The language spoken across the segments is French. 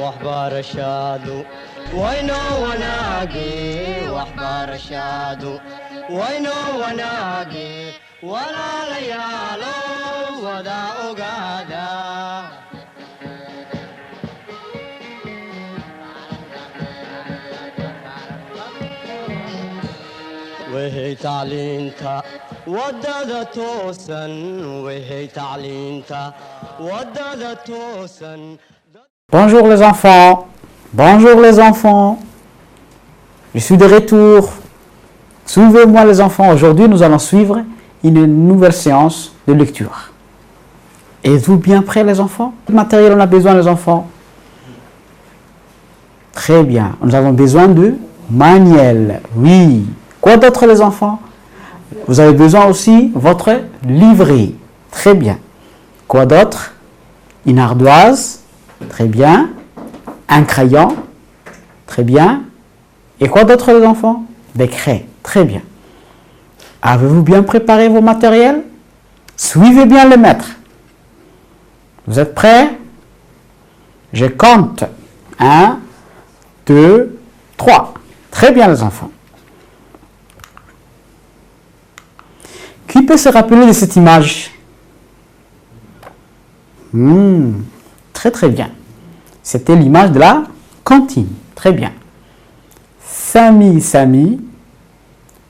waxbarashadu waynoo wanaage waxbarashadu waynoo wanaage walaalayaalo wada ogaada وهي تعلينتا ودادة توسن وهي تعلينتا ودادة توسن. Bonjour les enfants, bonjour les enfants, je suis de retour. Suivez-moi les enfants, aujourd'hui nous allons suivre une nouvelle séance de lecture. Êtes-vous bien prêts les enfants? Quel matériel on a besoin les enfants? Très bien, nous avons besoin de manuel, oui. Quoi d'autre les enfants? Vous avez besoin aussi de votre livret, très bien. Quoi d'autre? Une ardoise, très bien. Un crayon, très bien. Et quoi d'autre les enfants? Des craies, très bien. Avez-vous bien préparé vos matériels? Suivez bien le maître. Vous êtes prêts? Je compte. 1, 2, 3. Très bien les enfants. Qui peut se rappeler de cette image? Très très bien. C'était l'image de la cantine. Très bien. Samy, Samy,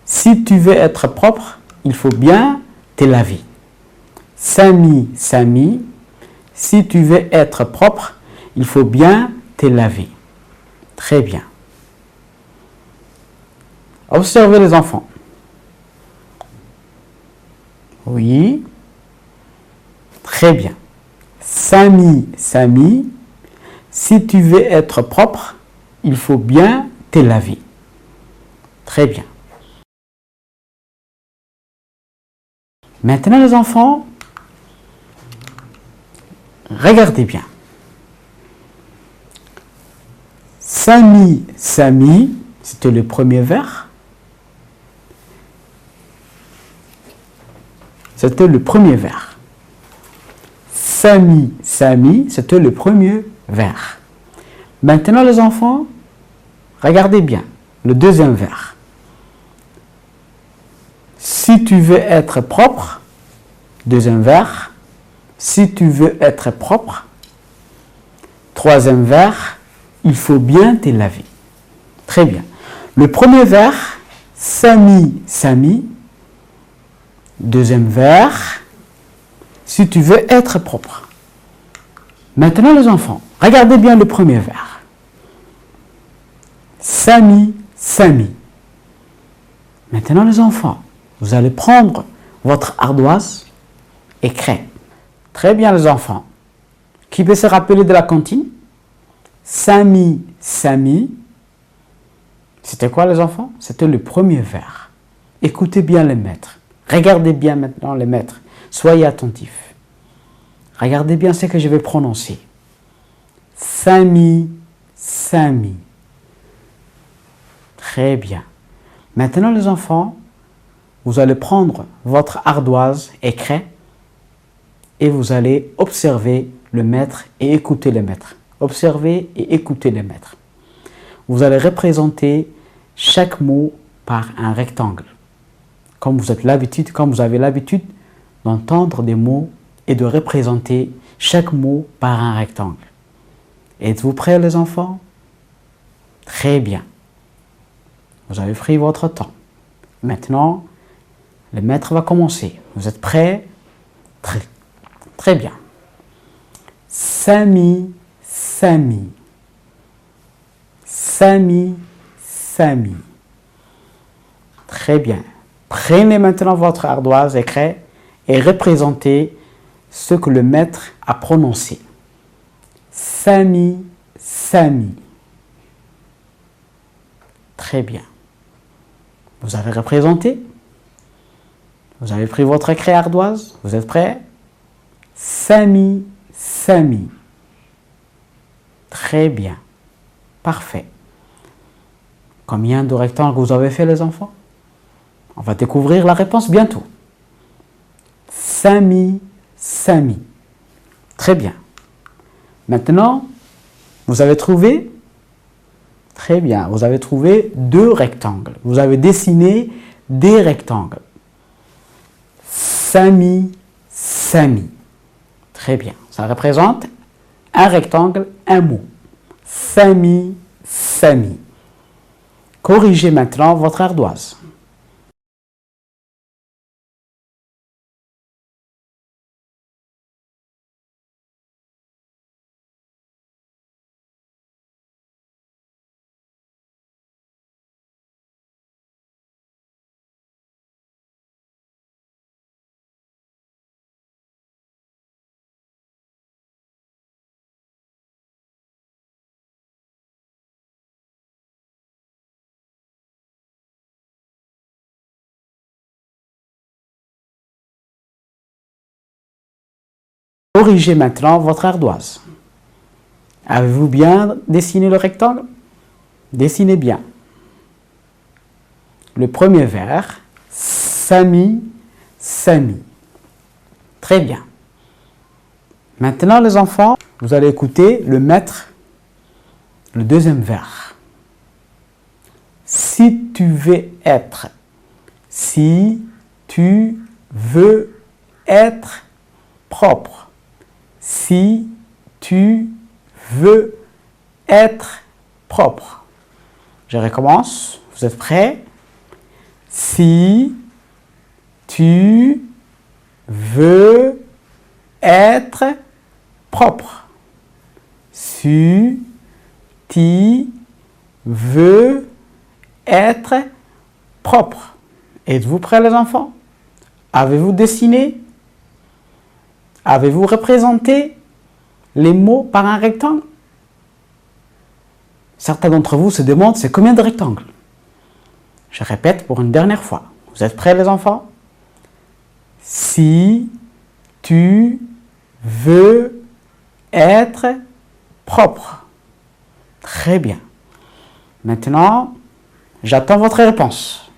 si tu veux être propre, il faut bien te laver. Samy, Samy, si tu veux être propre, il faut bien te laver. Très bien. Observez les enfants. Oui. Très bien. Samy, Samy, si tu veux être propre, il faut bien te laver. Très bien. Maintenant les enfants, regardez bien. Samy, Samy, c'était le premier vers. C'était le premier vers. Samy, Samy, c'était le premier vers. Maintenant les enfants, regardez bien le deuxième vers. Si tu veux être propre, deuxième vers. Si tu veux être propre, troisième vers, il faut bien te laver. Très bien. Le premier vers, Samy, Samy. Deuxième vers, si tu veux être propre. Maintenant les enfants, regardez bien le premier vers. Samy, Samy. Maintenant les enfants, vous allez prendre votre ardoise et craie. Très bien les enfants. Qui peut se rappeler de la cantine? Samy, Samy. C'était quoi les enfants? C'était le premier vers. Écoutez bien les maîtres. Regardez bien maintenant les maîtres. Soyez attentifs. Regardez bien ce que je vais prononcer. Samy, Samy. Très bien. Maintenant les enfants, vous allez prendre votre ardoise et craie et vous allez observer le maître et écouter le maître. Observez et écoutez le maître. Vous allez représenter chaque mot par un rectangle. Comme vous avez l'habitude d'entendre des mots et de représenter chaque mot par un rectangle. Êtes-vous prêts les enfants? Très bien. Vous avez pris votre temps. Maintenant, le maître va commencer. Vous êtes prêts? Très bien. Samy, Samy. Samy, Samy. Très bien. Prenez maintenant votre ardoise et craie et représentez ce que le maître a prononcé. Samy, Samy. Très bien. Vous avez représenté? Vous avez pris votre craie ardoise? Vous êtes prêts? Samy, Samy. Très bien. Parfait. Combien de rectangles vous avez fait les enfants? On va découvrir la réponse bientôt. Samy, Samy. Très bien. Maintenant, Vous avez trouvé? Très bien, vous avez trouvé 2 rectangles. Vous avez dessiné des rectangles. Sami, Sami. Très bien, ça représente un rectangle, un mot. Sami, Sami. Corrigez maintenant votre ardoise. Corrigez maintenant votre ardoise. Avez-vous bien dessiné le rectangle? Dessinez bien. Le premier vers, Sami, Sami. Très bien. Maintenant, les enfants, vous allez écouter le maître, le deuxième vers. Si tu veux être. Si tu veux être propre. Si tu veux être propre. Je recommence. Vous êtes prêts? Si tu veux être propre. Si tu veux être propre. Êtes-vous prêts les enfants? Avez-vous dessiné? Avez-vous représenté les mots par un rectangle? Certains d'entre vous se demandent c'est combien de rectangles? Je répète pour une dernière fois. Vous êtes prêts les enfants? Si tu veux être propre. Très bien. Maintenant, j'attends votre réponse.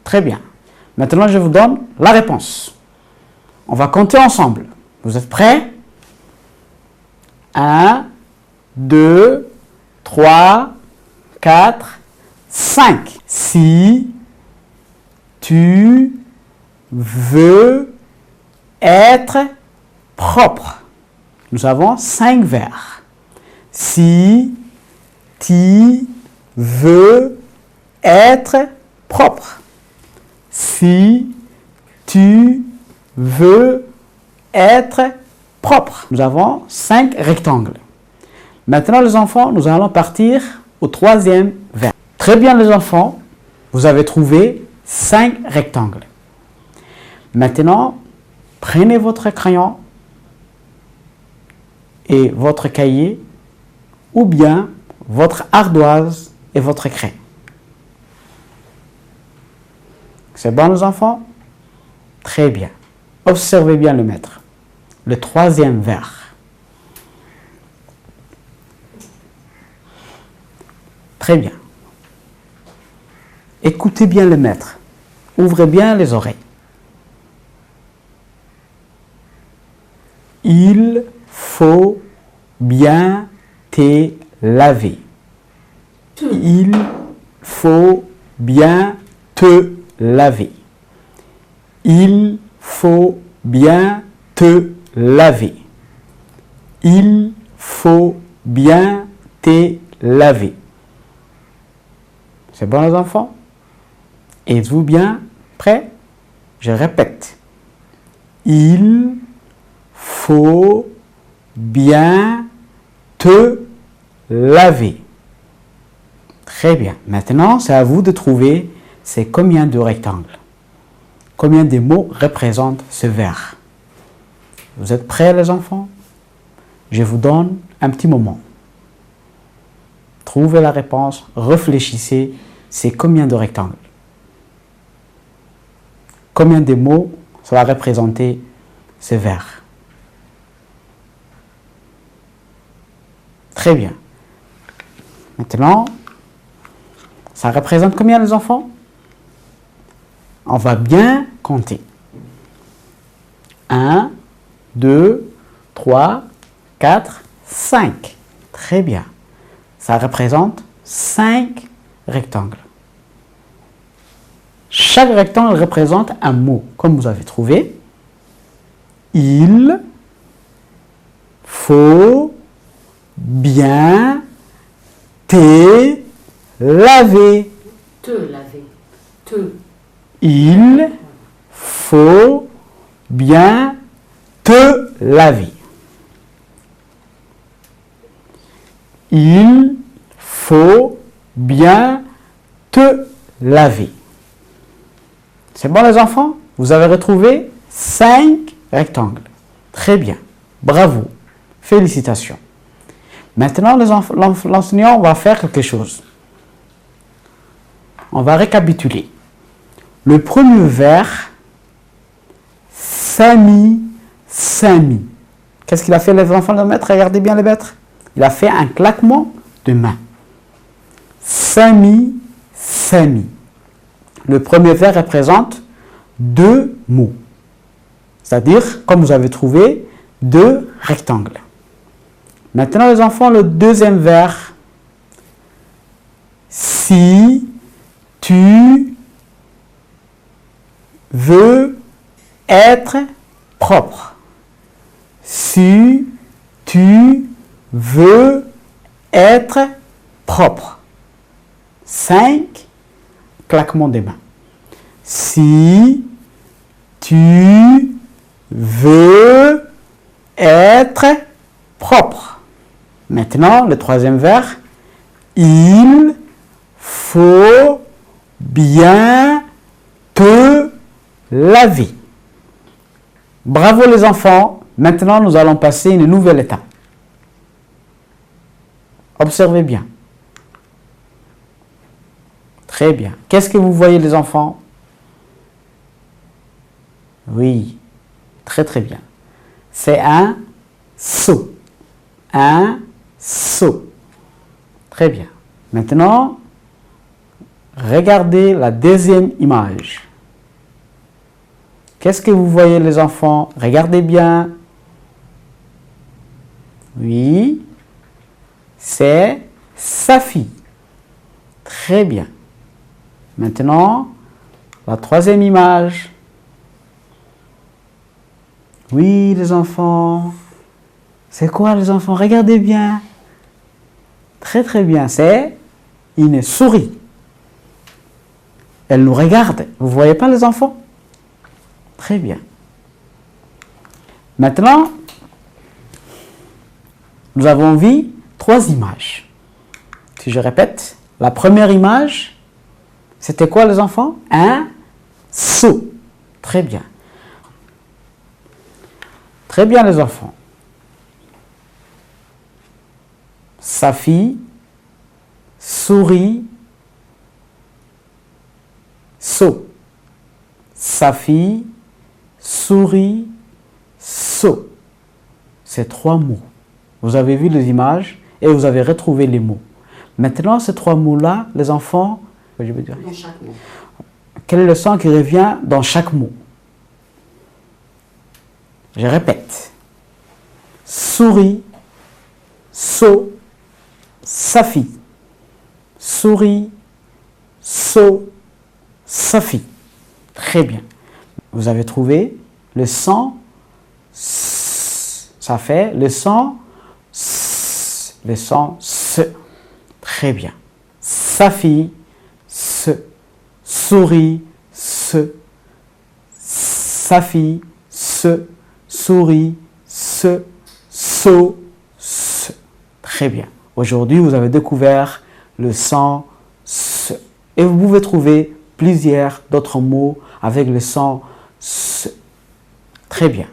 Très bien. Maintenant, je vous donne la réponse. On va compter ensemble. Vous êtes prêts? 1, 2, 3, 4, 5. Si tu veux être propre. Nous avons 5 vers. Si tu veux être propre. Si tu veux être propre. Nous avons 5 rectangles. Maintenant les enfants, nous allons partir au 3e vers. Très bien les enfants, vous avez trouvé 5 rectangles. Maintenant, prenez votre crayon et votre cahier ou bien votre ardoise et votre craie. C'est bon les enfants? Très bien. Observez bien le maître. Le 3e vers. Très bien. Écoutez bien le maître. Ouvrez bien les oreilles. Il faut bien te laver. Il faut bien te laver. Il faut bien te laver. Il faut bien te laver. C'est bon les enfants? Êtes-vous bien prêts? Je répète. Il faut bien te laver. Très bien. Maintenant, c'est à vous de trouver c'est combien de rectangles. Combien de mots représentent ce vers? Vous êtes prêts les enfants? Je vous donne un petit moment. Trouvez la réponse, réfléchissez, c'est combien de rectangles? Combien de mots ça va représenter ce vers? Très bien. Maintenant, ça représente combien les enfants? On va bien compter. 1, 2, 3, 4, 5. Très bien. Ça représente 5 rectangles. Chaque rectangle représente un mot, comme vous avez trouvé. Il faut bien te laver. Te laver. Te. Il faut bien te laver. Il faut bien te laver. C'est bon les enfants? Vous avez retrouvé 5 rectangles. Très bien. Bravo. Félicitations. Maintenant, l'enseignant va faire quelque chose. On va récapituler. Le premier vers, Samy, Samy. Qu'est-ce qu'il a fait les enfants de maître? Regardez bien les maîtres. Il a fait un claquement de main. Samy, Samy. Le premier vers représente 2 mots. C'est-à-dire, comme vous avez trouvé, 2 rectangles. Maintenant, les enfants, le deuxième vers. Si tu veux être propre. Si tu veux être propre. 5 claquements des mains. Si tu veux être propre. Maintenant, le troisième vers. Il faut bien te laver. Bravo les enfants. Maintenant, nous allons passer une nouvelle étape. Observez bien. Très bien. Qu'est-ce que vous voyez les enfants? Oui, très très bien. C'est un seau. Un seau. Très bien. Maintenant, regardez la deuxième image. Qu'est-ce que vous voyez les enfants? Regardez bien. Oui, c'est Safi. Très bien. Maintenant, la troisième image. Oui, les enfants. C'est quoi les enfants? Regardez bien. Très très bien. C'est une souris. Elle nous regarde. Vous ne voyez pas les enfants? Très bien. Maintenant, nous avons vu 3 images. Si je répète, la première image, c'était quoi les enfants? Un seau. Très bien. Très bien les enfants. Safi, souris, seau. Safi, souris, seau. C'est 3 mots. Vous avez vu les images et vous avez retrouvé les mots. Maintenant, ces 3 mots-là, les enfants, je veux dire, Dans chaque mot. quel est le son qui revient dans chaque mot? Je répète. Souris, seau, Safi. Souris, seau, Safi. Très bien. Vous avez trouvé le son, ça fait le son, le son, se. Très bien. Safi, se. Souris, se. Safi, se. Souris, se. So, se. Très bien. Aujourd'hui, vous avez découvert le son, se. Et vous pouvez trouver plusieurs d'autres mots avec le son, se. Très bien.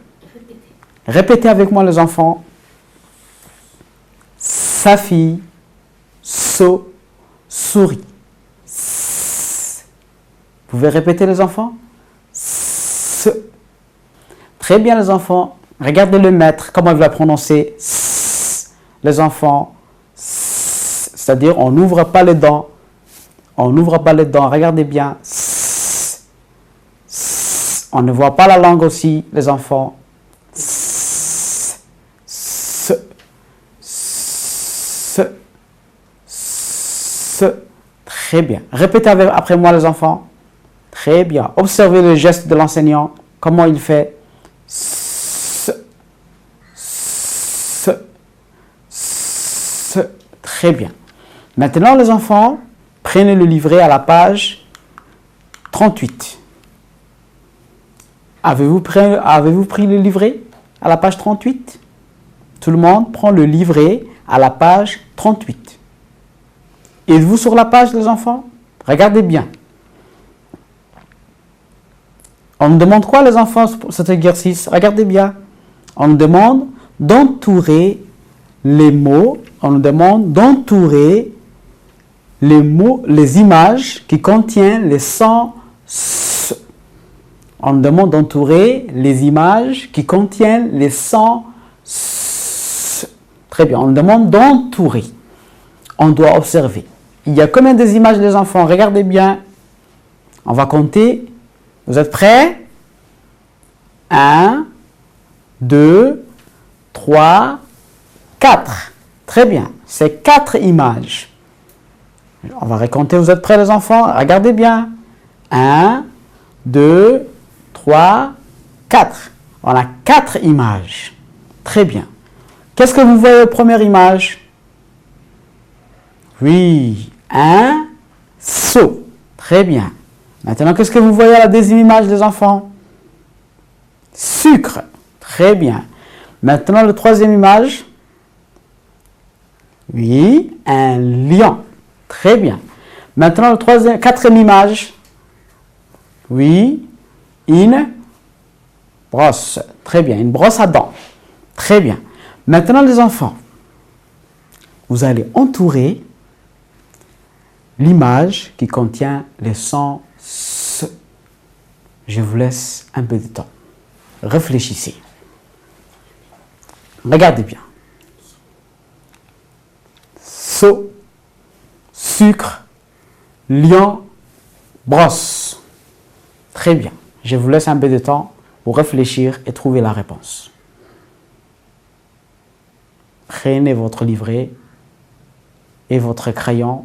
Répétez avec moi les enfants. Safi, so, souris. Vous pouvez répéter les enfants? Se. Très bien les enfants. Regardez le maître, comment il va prononcer les enfants. C'est-à-dire, on n'ouvre pas les dents. On n'ouvre pas les dents. Regardez bien. On ne voit pas la langue aussi, les enfants. Très bien. Répétez après moi les enfants. Très bien. Observez le geste de l'enseignant. Comment il fait. Très bien. Maintenant les enfants, prenez le livret à la page 38. Avez-vous pris le livret à la page 38? Tout le monde prend le livret à la page 38. Êtes-vous sur la page, les enfants? Regardez bien. On nous demande quoi, les enfants, pour cet exercice? Regardez bien. On nous demande d'entourer les mots. On nous demande d'entourer les mots, les images qui contiennent les sons S. On nous demande d'entourer les images qui contiennent les sons S. Très bien. On nous demande d'entourer. On doit observer. Il y a combien des images, les enfants? Regardez bien. On va compter. Vous êtes prêts? 1, 2, 3, 4. Très bien. C'est 4 images. On va recompter. Vous êtes prêts, les enfants? Regardez bien. 1, 2, 3, 4. On a 4 images. Très bien. Qu'est-ce que vous voyez aux premières images? Oui, un seau. Très bien. Maintenant, qu'est-ce que vous voyez à la deuxième image, les enfants? Sucre. Très bien. Maintenant, la troisième image. Oui, un lion. Très bien. Maintenant, la quatrième image. Oui, une brosse. Très bien, une brosse à dents. Très bien. Maintenant, les enfants, vous allez entourer l'image qui contient les sons S. Je vous laisse un peu de temps. Réfléchissez. Regardez bien. Seau, sucre, lion, brosse. Très bien. Je vous laisse un peu de temps pour réfléchir et trouver la réponse. Prenez votre livret et votre crayon.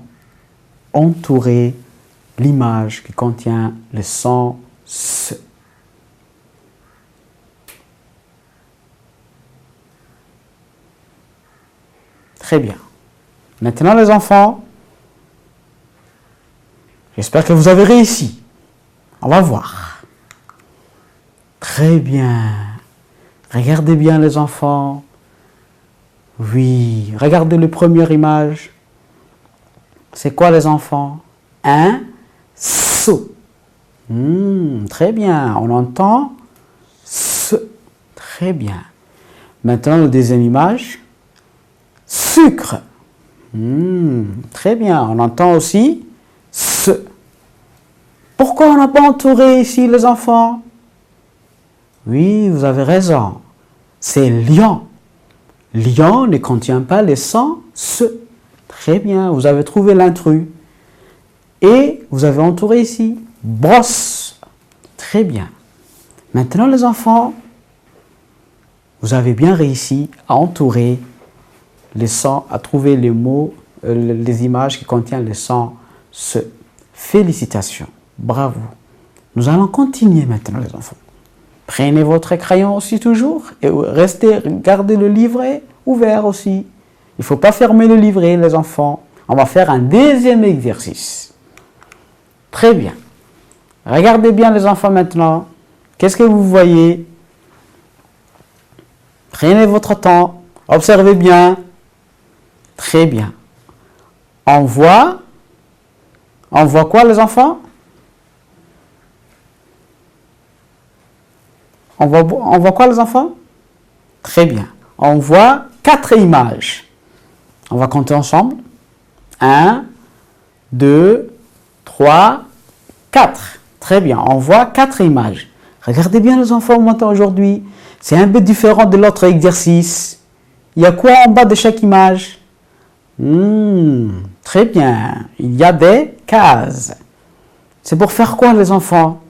Entourez l'image qui contient le son S. Très bien. Maintenant, les enfants, j'espère que vous avez réussi. On va voir. Très bien. Regardez bien, les enfants. Oui, regardez la première image. C'est quoi, les enfants? Un seau. Très bien. On entend S. Très bien. Maintenant, la deuxième image. Sucre. Très bien. On entend aussi S. Pourquoi on n'a pas entouré ici, les enfants? Oui, vous avez raison. C'est lion. Lion ne contient pas les sons S. Très bien, vous avez trouvé l'intrus. Et vous avez entouré ici. Brosse. Très bien. Maintenant, les enfants, vous avez bien réussi à entourer les sons, à trouver les mots, les images qui contiennent les sons S. Félicitations. Bravo. Nous allons continuer maintenant, les enfants. Prenez votre crayon aussi toujours et gardez le livret ouvert aussi. Il ne faut pas fermer le livret, les enfants. On va faire un deuxième exercice. Très bien. Regardez bien, les enfants, maintenant. Qu'est-ce que vous voyez? Prenez votre temps. Observez bien. Très bien. On voit quoi, les enfants? On voit quoi, les enfants? Très bien. On voit 4 images. On va compter ensemble. 1, 2, 3, 4. Très bien. On voit 4 images. Regardez bien, les enfants, maintenant aujourd'hui. C'est un peu différent de l'autre exercice. Il y a quoi en bas de chaque image? Très bien. Il y a des cases. C'est pour faire quoi, les enfants?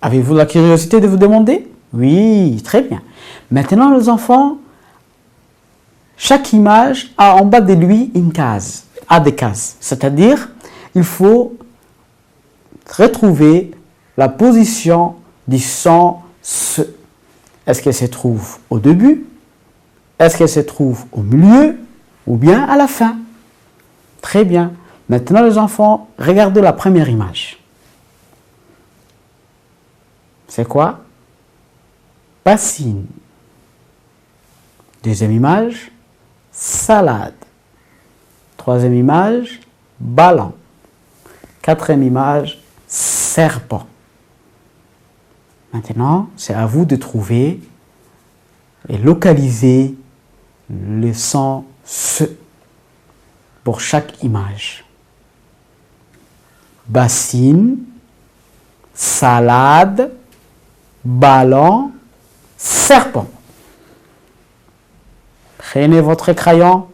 Avez-vous la curiosité de vous demander? Oui, très bien. Maintenant, les enfants, chaque image a en bas de lui une case. a des cases. C'est-à-dire, il faut retrouver la position du son se. Est-ce qu'elle se trouve au début? Est-ce qu'elle se trouve au milieu? Ou bien à la fin? Très bien. Maintenant, les enfants, regardez la première image. C'est quoi? Bassine. Deuxième image, salade. Troisième image, ballon. Quatrième image, serpent. Maintenant, c'est à vous de trouver et localiser le son se pour chaque image. Bassine, salade, ballon, serpent. Prenez votre crayon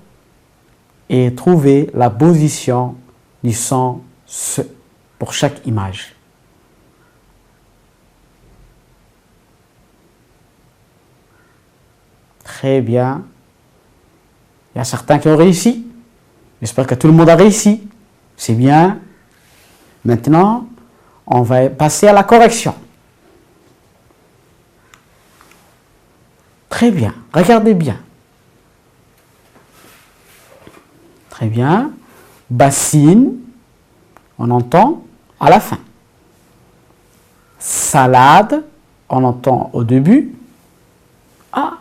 et trouvez la position du son se pour chaque image. Très bien. Il y a certains qui ont réussi. J'espère que tout le monde a réussi. C'est bien. Maintenant, on va passer à la correction. Très bien. Regardez bien. Très bien. Bassine, on entend à la fin. Salade, on entend au début. Ah,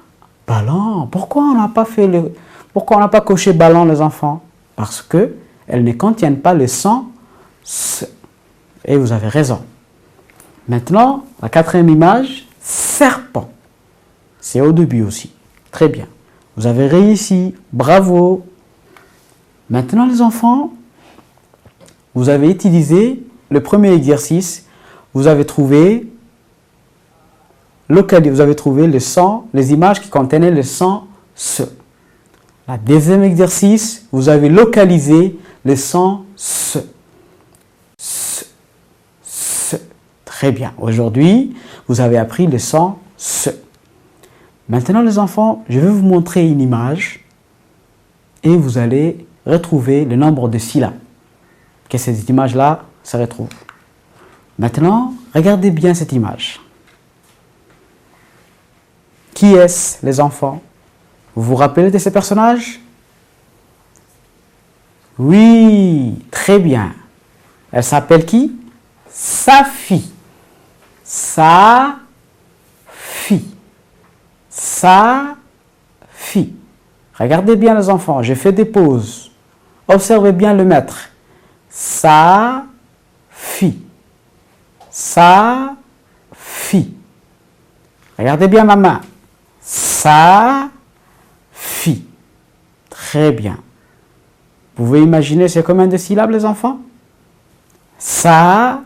ballon. Pourquoi on n'a pas coché ballon, les enfants? Parce que elles ne contiennent pas le son se. Et vous avez raison. Maintenant, la quatrième image, serpent. C'est au début aussi. Très bien. Vous avez réussi. Bravo. Maintenant, les enfants, vous avez utilisé le premier exercice. Vous avez trouvé le son, les images qui contenaient le son se. Le deuxième exercice, vous avez localisé le son se. Très bien. Aujourd'hui, vous avez appris le son se. Maintenant, les enfants, je vais vous montrer une image et vous allez retrouver le nombre de syllabes que cette image-là se retrouve. Maintenant, regardez bien cette image. Qui est-ce, les enfants? Vous vous rappelez de ces personnages? Oui, très bien. Elle s'appelle qui? Safi. Safi. Safi. Regardez bien les enfants, j'ai fait des pauses. Observez bien le maître. Safi. Safi. Regardez bien ma main. Safi. Très bien. Vous pouvez imaginer c'est combien de syllabes les enfants? Safi.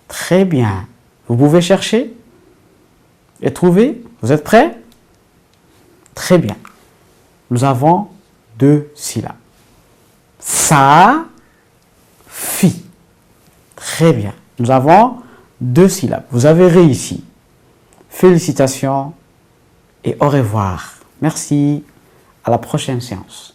Très bien. Vous pouvez chercher et trouver. Vous êtes prêts? Très bien. Nous avons 2 syllabes. Safi. Très bien. Nous avons 2 syllabes. Vous avez réussi. Félicitations et au revoir. Merci. À la prochaine séance.